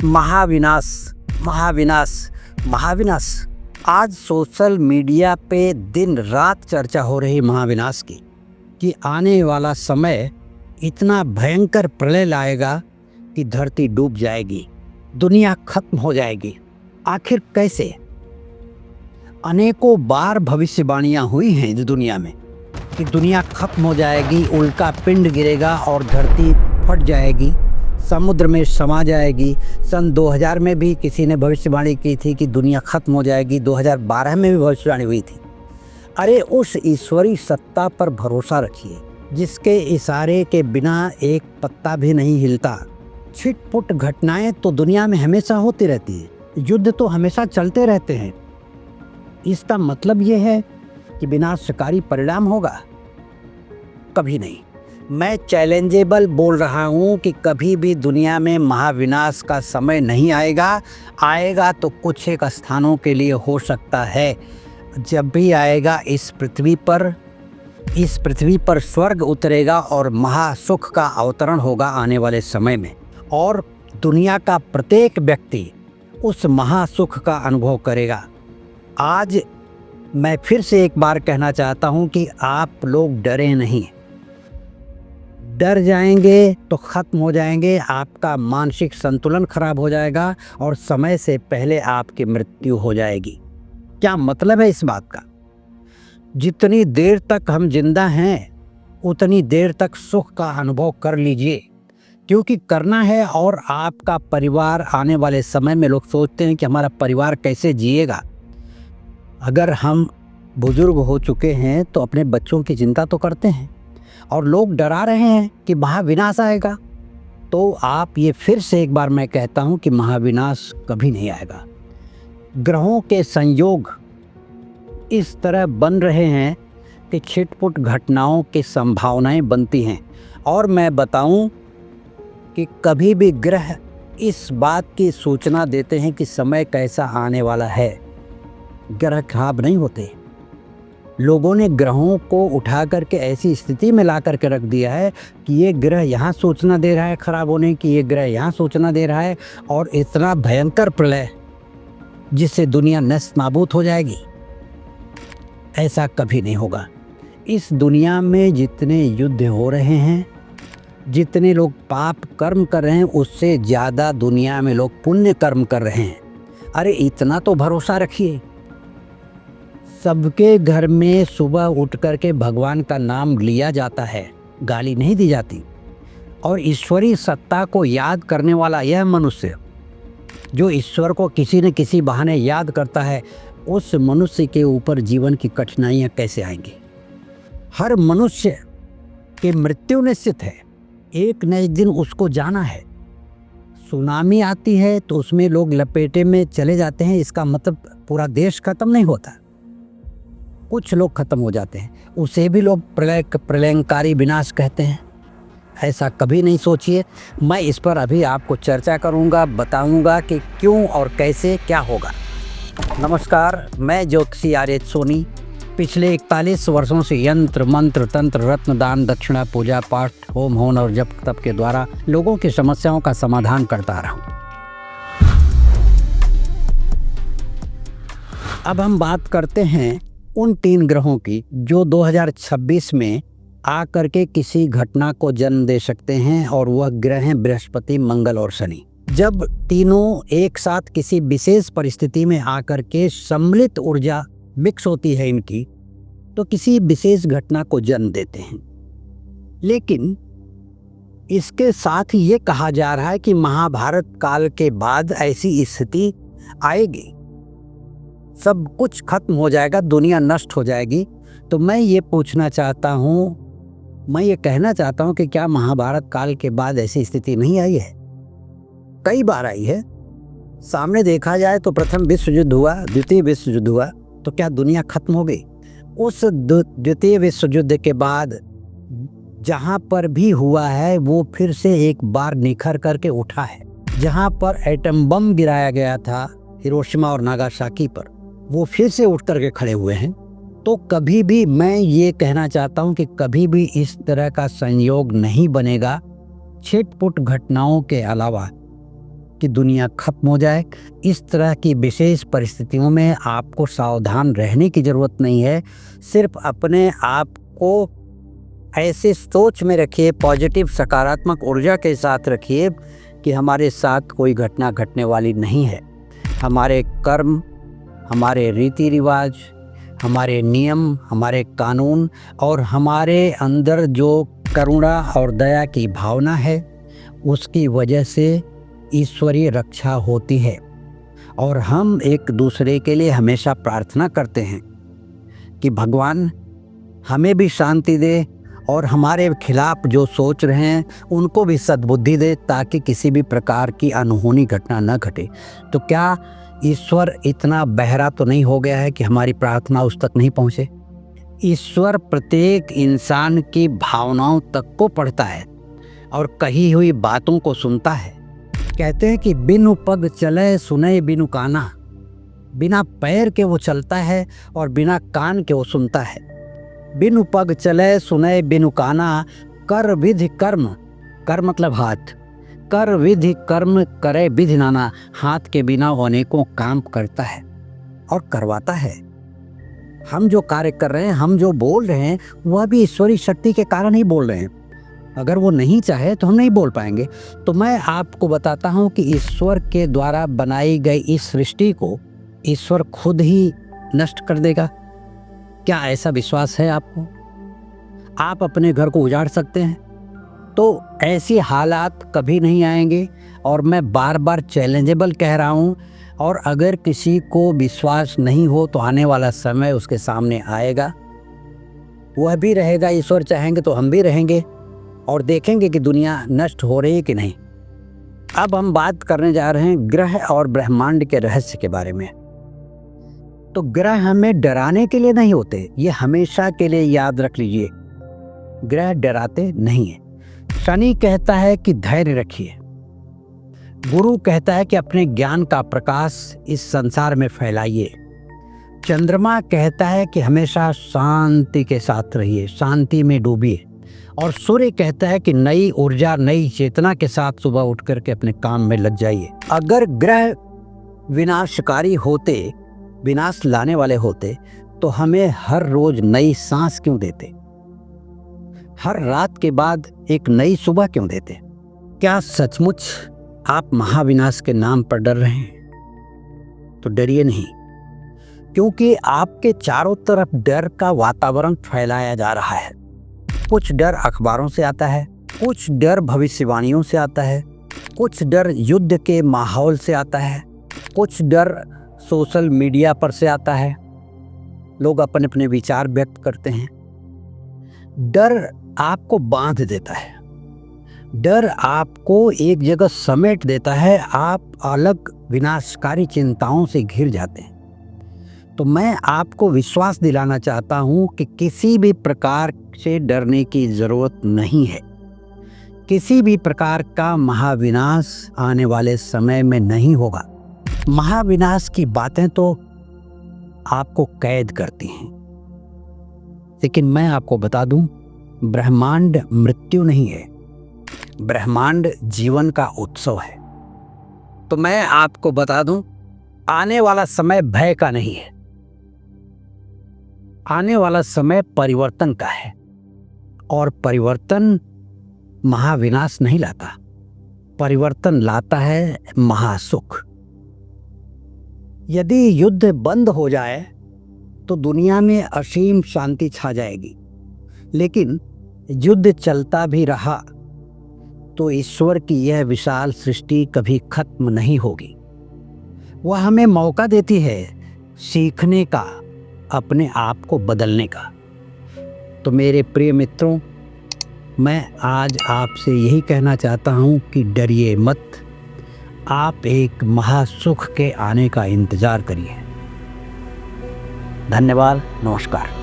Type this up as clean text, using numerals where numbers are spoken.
महाविनाश, महाविनाश, महाविनाश। आज social media पे दिन रात चर्चा हो रही महाविनाश की कि आने वाला समय इतना भयंकर प्रलय लाएगा कि धरती डूब जाएगी, दुनिया खत्म हो जाएगी। आखिर कैसे? अनेकों बार भविष्यवाणियां हुई हैं इस दुनिया में कि दुनिया खत्म हो जाएगी, उल्का पिंड गिरेगा और धरती फट जाएगी, समुद्र में समा जाएगी। सन 2000 में भी किसी ने भविष्यवाणी की थी कि दुनिया खत्म हो जाएगी। 2012 में भी भविष्यवाणी हुई थी। अरे उस ईश्वरी सत्ता पर भरोसा रखिए जिसके इशारे के बिना एक पत्ता भी नहीं हिलता। छिटपुट घटनाएं तो दुनिया में हमेशा होती रहती हैं, युद्ध तो हमेशा चलते रहते हैं। इसका मतलब यह है कि विनाशकारी परिणाम होगा? कभी नहीं। मैं चैलेंजेबल बोल रहा हूँ कि कभी भी दुनिया में महाविनाश का समय नहीं आएगा। आएगा तो कुछ एक स्थानों के लिए हो सकता है। जब भी आएगा इस पृथ्वी पर स्वर्ग उतरेगा और महासुख का अवतरण होगा आने वाले समय में, और दुनिया का प्रत्येक व्यक्ति उस महासुख का अनुभव करेगा। आज मैं फिर से एक बार कहना चाहता हूँ कि आप लोग डरे नहीं। डर जाएंगे तो ख़त्म हो जाएंगे, आपका मानसिक संतुलन खराब हो जाएगा और समय से पहले आपकी मृत्यु हो जाएगी। क्या मतलब है इस बात का? जितनी देर तक हम जिंदा हैं उतनी देर तक सुख का अनुभव कर लीजिए, क्योंकि करना है। और आपका परिवार आने वाले समय में, लोग सोचते हैं कि हमारा परिवार कैसे जिएगा। अगर हम बुजुर्ग हो चुके हैं तो अपने बच्चों की चिंता तो करते हैं, और लोग डरा रहे हैं कि महाविनाश आएगा। तो आप ये फिर से एक बार मैं कहता हूँ कि महाविनाश कभी नहीं आएगा। ग्रहों के संयोग इस तरह बन रहे हैं कि छिटपुट घटनाओं की संभावनाएं बनती हैं। और मैं बताऊं कि कभी भी ग्रह इस बात की सूचना देते हैं कि समय कैसा आने वाला है। ग्रह खराब नहीं होते। लोगों ने ग्रहों को उठा करके ऐसी स्थिति में ला करके रख दिया है कि ये ग्रह यहाँ सूचना दे रहा है खराब होने की, ये ग्रह यहाँ सूचना दे रहा है, और इतना भयंकर प्रलय जिससे दुनिया नष्ट नाबूद हो जाएगी। ऐसा कभी नहीं होगा। इस दुनिया में जितने युद्ध हो रहे हैं, जितने लोग पाप कर्म कर रहे हैं, उससे ज़्यादा दुनिया में लोग पुण्य कर्म कर रहे हैं। अरे इतना तो भरोसा रखिए। सबके घर में सुबह उठ करके भगवान का नाम लिया जाता है, गाली नहीं दी जाती। और ईश्वरी सत्ता को याद करने वाला यह मनुष्य जो ईश्वर को किसी न किसी बहाने याद करता है, उस मनुष्य के ऊपर जीवन की कठिनाइयाँ कैसे आएंगी? हर मनुष्य की मृत्यु निश्चित है, एक न एक दिन उसको जाना है। सुनामी आती है तो उसमें लोग लपेटे में चले जाते हैं, इसका मतलब पूरा देश खत्म नहीं होता। कुछ लोग खत्म हो जाते हैं, उसे भी लोग प्रलयंकारी विनाश कहते हैं। ऐसा कभी नहीं सोचिए। मैं इस पर अभी आपको चर्चा करूंगा, बताऊंगा कि क्यों और कैसे क्या होगा। नमस्कार, मैं ज्योतिषी आर्य सोनी पिछले 41 वर्षों से यंत्र मंत्र तंत्र रत्न दान दक्षिणा पूजा पाठ होम हवन और जप तप के द्वारा लोगों की समस्याओं का समाधान करता रहा हूँ। अब हम बात करते हैं उन 3 ग्रहों की जो 2026 में आकर के किसी घटना को जन्म दे सकते हैं, और वह ग्रह हैं बृहस्पति, मंगल और शनि। जब तीनों एक साथ किसी विशेष परिस्थिति में आकर के सम्मिलित ऊर्जा मिक्स होती है इनकी, तो किसी विशेष घटना को जन्म देते हैं। लेकिन इसके साथ ही ये कहा जा रहा है कि महाभारत काल के बाद ऐसी स्थिति आएगी, सब कुछ खत्म हो जाएगा, दुनिया नष्ट हो जाएगी। तो मैं ये पूछना चाहता हूँ, मैं ये कहना चाहता हूँ कि क्या महाभारत काल के बाद ऐसी स्थिति नहीं आई है? कई बार आई है। सामने देखा जाए तो प्रथम विश्व युद्ध हुआ, द्वितीय विश्व युद्ध हुआ, तो क्या दुनिया खत्म हो गई? उस द्वितीय विश्व युद्ध के बाद जहाँ पर भी हुआ है वो फिर से एक बार निखर करके उठा है। जहाँ पर एटम बम गिराया गया था हिरोशिमा और नागासाकी पर, वो फिर से उठ करके खड़े हुए हैं। तो कभी भी मैं ये कहना चाहता हूँ कि कभी भी इस तरह का संयोग नहीं बनेगा। छिटपुट घटनाओं के अलावा कि दुनिया खत्म हो जाए। इस तरह की विशेष परिस्थितियों में आपको सावधान रहने की ज़रूरत नहीं है। सिर्फ अपने आप को ऐसे सोच में रखिए, पॉजिटिव सकारात्मक ऊर्जा के साथ रखिए कि हमारे साथ कोई घटना घटने वाली नहीं है। हमारे कर्म, हमारे रीति रिवाज, हमारे नियम, हमारे कानून और हमारे अंदर जो करुणा और दया की भावना है, उसकी वजह से ईश्वरीय रक्षा होती है। और हम एक दूसरे के लिए हमेशा प्रार्थना करते हैं कि भगवान हमें भी शांति दे और हमारे खिलाफ जो सोच रहे हैं उनको भी सद्बुद्धि दे, ताकि किसी भी प्रकार की अनहोनी घटना न घटे। तो क्या ईश्वर इतना बहरा तो नहीं हो गया है कि हमारी प्रार्थना उस तक नहीं पहुँचे? ईश्वर प्रत्येक इंसान की भावनाओं तक को पढ़ता है और कही हुई बातों को सुनता है। कहते हैं कि बिनु पग चले सुने बिनु काना, बिना पैर के वो चलता है और बिना कान के वो सुनता है। बिनु पग चले सुने बिनु काना, कर विधि कर्म, कर मतलब हाथ, कर विधि कर्म करे विधि नाना। हाथ के बिना अनेकों काम करता है और करवाता है। हम जो कार्य कर रहे हैं, हम जो बोल रहे हैं, वह भी ईश्वरीय शक्ति के कारण ही बोल रहे हैं। अगर वो नहीं चाहे तो हम नहीं बोल पाएंगे। तो मैं आपको बताता हूँ कि ईश्वर के द्वारा बनाई गई इस सृष्टि को ईश्वर खुद ही नष्ट कर देगा। क्या ऐसा विश्वास है आपको? आप अपने घर को उजाड़ सकते हैं? तो ऐसी हालात कभी नहीं आएंगे। और मैं बार बार चैलेंजेबल कह रहा हूँ। और अगर किसी को विश्वास नहीं हो तो आने वाला समय उसके सामने आएगा, वह भी रहेगा। ईश्वर चाहेंगे तो हम भी रहेंगे और देखेंगे कि दुनिया नष्ट हो रही है कि नहीं। अब हम बात करने जा रहे हैं ग्रह और ब्रह्मांड के रहस्य के बारे में। तो ग्रह हमें डराने के लिए नहीं होते, ये हमेशा के लिए याद रख लीजिए। ग्रह डराते नहीं है। शनि कहता है कि धैर्य रखिए। गुरु कहता है कि अपने ज्ञान का प्रकाश इस संसार में फैलाइए। चंद्रमा कहता है कि हमेशा शांति के साथ रहिए, शांति में डूबिए। और सूर्य कहता है कि नई ऊर्जा, नई चेतना के साथ सुबह उठ करके अपने काम में लग जाइए। अगर ग्रह विनाशकारी होते, विनाश लाने वाले होते, तो हमें हर रोज नई सांस क्यों देते? हर रात के बाद एक नई सुबह क्यों देते? क्या सचमुच आप महाविनाश के नाम पर डर रहे हैं? तो डरिए नहीं, क्योंकि आपके चारों तरफ डर का वातावरण फैलाया जा रहा है। कुछ डर अखबारों से आता है, कुछ डर भविष्यवाणियों से आता है, कुछ डर युद्ध के माहौल से आता है, कुछ डर सोशल मीडिया पर से आता है। लोग अपने अपने विचार व्यक्त करते हैं। डर आपको बांध देता है, डर आपको एक जगह समेट देता है। आप अलग विनाशकारी चिंताओं से घिर जाते हैं। तो मैं आपको विश्वास दिलाना चाहता हूं कि किसी भी प्रकार से डरने की ज़रूरत नहीं है। किसी भी प्रकार का महाविनाश आने वाले समय में नहीं होगा। महाविनाश की बातें तो आपको कैद करती हैं, लेकिन मैं आपको बता दूं, ब्रह्मांड मृत्यु नहीं है, ब्रह्मांड जीवन का उत्सव है। तो मैं आपको बता दूं, आने वाला समय भय का नहीं है, आने वाला समय परिवर्तन का है। और परिवर्तन महाविनाश नहीं लाता, परिवर्तन लाता है महासुख। यदि युद्ध बंद हो जाए तो दुनिया में असीम शांति छा जाएगी, लेकिन युद्ध चलता भी रहा तो ईश्वर की यह विशाल सृष्टि कभी खत्म नहीं होगी। वह हमें मौका देती है सीखने का, अपने आप को बदलने का। तो मेरे प्रिय मित्रों, मैं आज आपसे यही कहना चाहता हूँ कि डरिए मत। आप एक महासुख के आने का इंतज़ार करिए। धन्यवाद, नमस्कार।